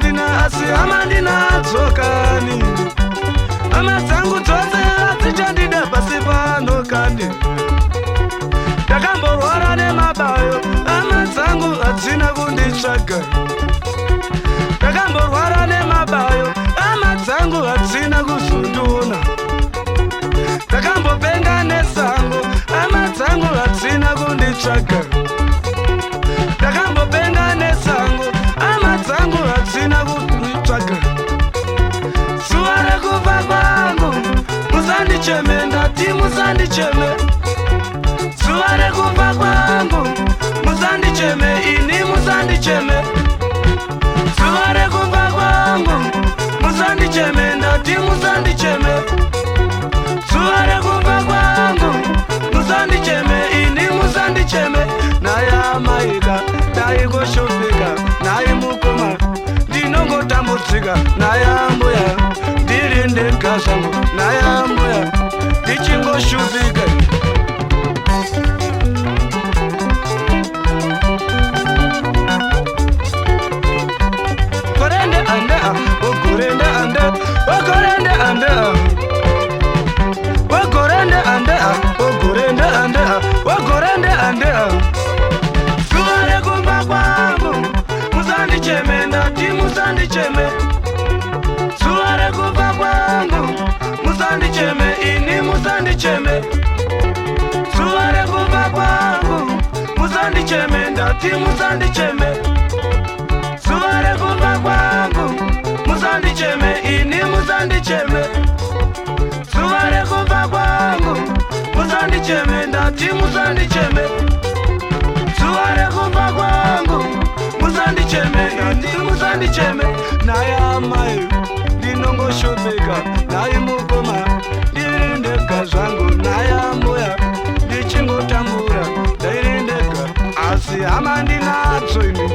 handina asi hama ndinatsokani. Hama dzangu dzose hadzichandida pasi pano kani. Ndakamborwara nemabayo, hama dzangu hadzina kunditsvaga. Ndakamborwara nemabayo, hama dzangu hadzina kuzondiona. Ndakambopenga nesango, hama dzangu hadzina kunditsvaga. Ndakambopenga nesango, hama dzangu hadzina kunditsvaga. Zuva rekufa kwangu, musandicheme, ndati musandicheme. Zuva rekufa kwangu, musandicheme, ini musandicheme. Zuva rekufa kwangu, musandicheme, ndati musandicheme. Zuva rekufa kwangu, musandicheme, ini musandicheme. Naya maika, nayi kushupika, nayi mukoma, ndinongotambudzika. Naya mbuya, ndiri ndega zvangu. Naya mbuya, ndichingoshupika. Korende ande, ogorende ande, ogorende ande. Ogorende ande, ogorende ande, ogorende ande. Zuva rekufa kwangu, musandicheme, ndati musandicheme. Zuva rekufa kwangu, musandicheme, ini musandicheme. Zuva rekufa kwangu, musandicheme, ndati musandicheme. Zuva rekufa kwangu, musandicheme, ini musandicheme. Zuva rekufa kwangu, musandicheme, ndati musandicheme. Zuva rekufa kwangu, musandicheme, ndati musandicheme. Naya mai, ndinongoshupika, nayi mukoma, ndiri ndega zvangu. Naya mbuya, ndichingotambura, ndiri ndega, asi hama ndinadzo ini.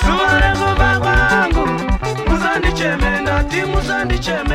Zuva rekufa kwangu, musandicheme, ndati musandicheme.